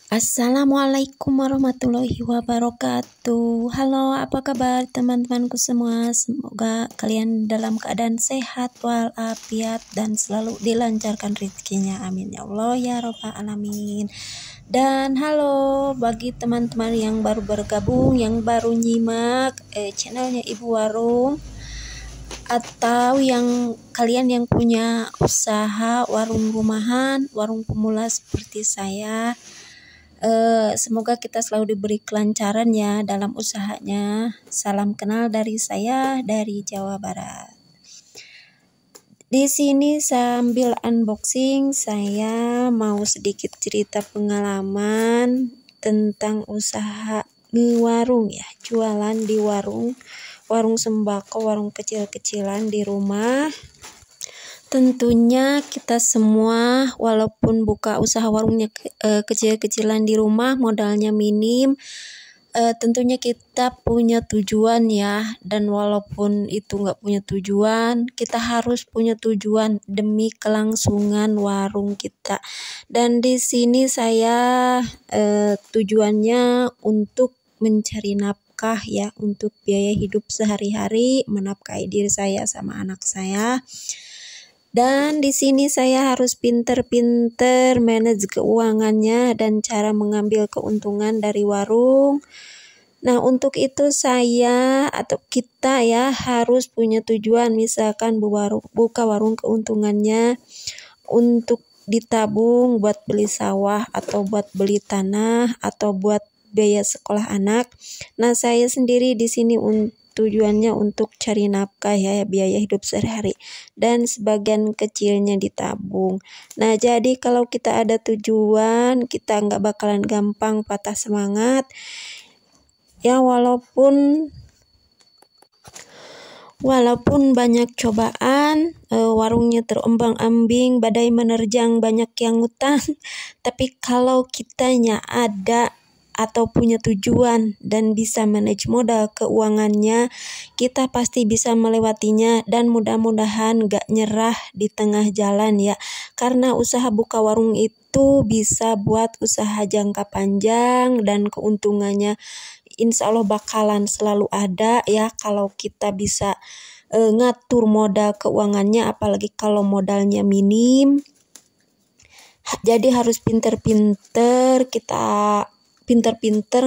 Assalamualaikum warahmatullahi wabarakatuh. Halo, apa kabar teman-temanku semua? Semoga kalian dalam keadaan sehat walafiat dan selalu dilancarkan rezekinya. Amin ya Allah ya rabbal alamin. Dan halo bagi teman-teman yang baru bergabung, yang baru nyimak channelnya Ibu Warung, atau yang kalian yang punya usaha warung rumahan, warung pemula seperti saya. Semoga kita selalu diberi kelancaran ya dalam usahanya. Salam kenal dari saya dari Jawa Barat. Di sini sambil unboxing saya mau sedikit cerita pengalaman tentang usaha ngewarung ya, jualan di warung sembako, warung kecil-kecilan di rumah. Tentunya kita semua walaupun buka usaha warungnya kecil-kecilan di rumah, modalnya minim, tentunya kita punya tujuan ya. Dan walaupun itu nggak punya tujuan, kita harus punya tujuan demi kelangsungan warung kita. Dan di sini saya tujuannya untuk mencari nafkah ya, untuk biaya hidup sehari-hari, menafkahi diri saya sama anak saya. Dan di sini saya harus pinter-pinter manage keuangannya dan cara mengambil keuntungan dari warung. Nah, untuk itu saya atau kita ya harus punya tujuan, misalkan buka warung keuntungannya untuk ditabung buat beli sawah atau buat beli tanah atau buat biaya sekolah anak. Nah, saya sendiri di sini tujuannya untuk cari nafkah ya, biaya hidup sehari-hari, dan sebagian kecilnya ditabung. Nah, jadi kalau kita ada tujuan, kita nggak bakalan gampang patah semangat ya, walaupun banyak cobaan, warungnya terombang-ambing, badai menerjang, banyak yang ngutang, tapi kalau kitanya ada atau punya tujuan dan bisa manage modal keuangannya, kita pasti bisa melewatinya dan mudah-mudahan gak nyerah di tengah jalan ya. Karena usaha buka warung itu bisa buat usaha jangka panjang dan keuntungannya insya Allah bakalan selalu ada ya kalau kita bisa ngatur modal keuangannya, apalagi kalau modalnya minim. Jadi harus pinter-pinter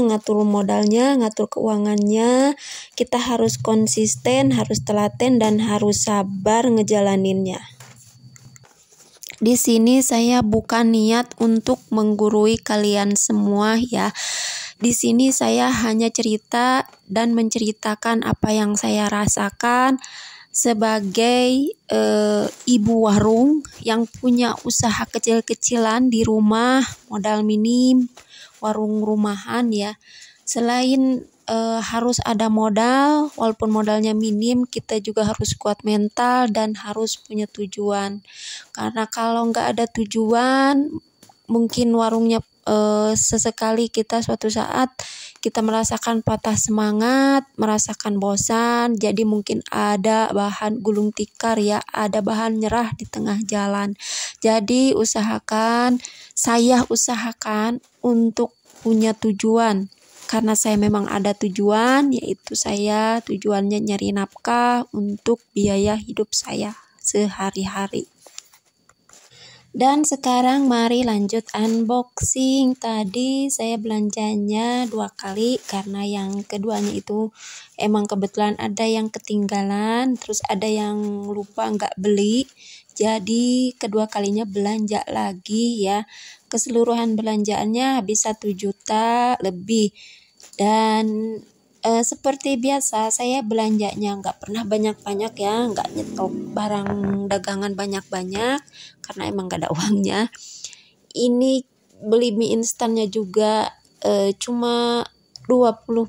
ngatur modalnya, ngatur keuangannya. Kita harus konsisten, harus telaten, dan harus sabar ngejalaninnya. Di sini saya bukan niat untuk menggurui kalian semua ya. Di sini saya hanya cerita dan menceritakan apa yang saya rasakan sebagai ibu warung yang punya usaha kecil-kecilan di rumah, modal minim, warung rumahan ya. Selain harus ada modal, walaupun modalnya minim, kita juga harus kuat mental dan harus punya tujuan. Karena kalau nggak ada tujuan, mungkin warungnya sesekali kita suatu saat kita merasakan patah semangat, merasakan bosan, jadi mungkin ada bahan gulung tikar ya, ada bahan nyerah di tengah jalan. Jadi saya usahakan untuk punya tujuan, karena saya memang ada tujuan, yaitu saya tujuannya nyari nafkah untuk biaya hidup saya sehari-hari. Dan sekarang mari lanjut unboxing. Tadi saya belanjanya 2 kali karena yang keduanya itu emang kebetulan ada yang ketinggalan, terus ada yang lupa nggak beli. Jadi kedua kalinya belanja lagi ya. Keseluruhan belanjaannya habis 1 juta lebih. Dan seperti biasa saya belanjanya nggak pernah banyak-banyak ya, nggak nyetok barang dagangan banyak-banyak karena emang nggak ada uangnya. Ini beli mie instannya juga cuma 20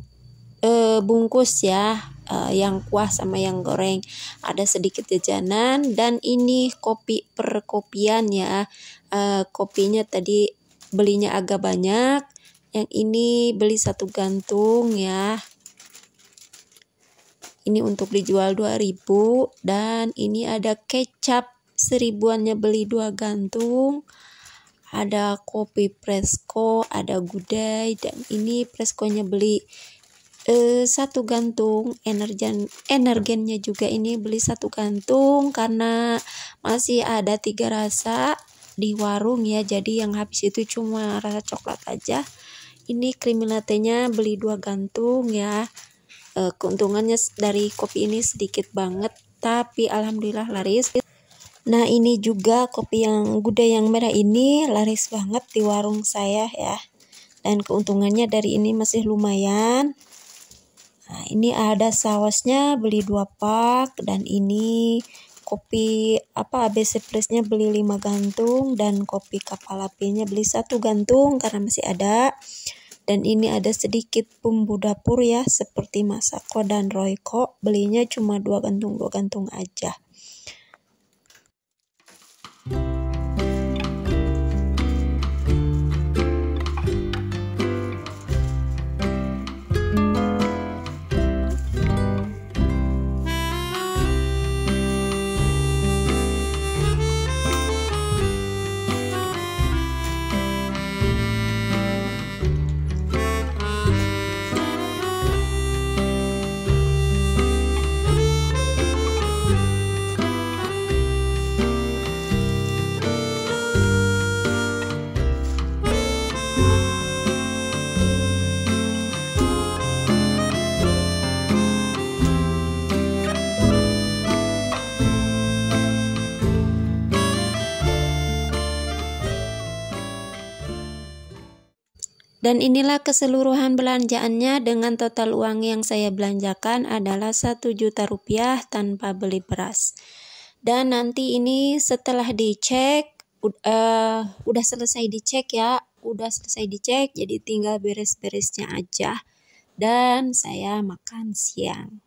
bungkus ya, yang kuah sama yang goreng, ada sedikit jajanan. Dan ini kopi perkopian ya, kopinya tadi belinya agak banyak, yang ini beli 1 gantung ya. Ini untuk dijual 2.000, dan ini ada kecap 1000-annya beli 2 gantung. ada kopi Presko, ada gudai, dan ini Preskonya beli satu gantung. Energennya juga ini beli satu gantung karena masih ada 3 rasa di warung ya, jadi yang habis itu cuma rasa coklat aja. Ini creamy latte-nya beli 2 gantung ya. Keuntungannya dari kopi ini sedikit banget, tapi alhamdulillah laris. Nah, ini juga kopi yang gudai yang merah ini laris banget di warung saya ya. Dan keuntungannya dari ini masih lumayan. Nah, ini ada sausnya beli 2 pak, dan ini kopi ABC Plus-nya beli 5 gantung, dan kopi kapal apinya beli 1 gantung karena masih ada. Dan ini ada sedikit bumbu dapur ya, seperti Masako dan Royco, belinya cuma 2 gantung aja. Dan inilah keseluruhan belanjaannya, dengan total uang yang saya belanjakan adalah 1 juta rupiah tanpa beli beras. Dan nanti ini setelah dicek, udah selesai dicek ya, jadi tinggal beres-beresnya aja. Dan saya makan siang.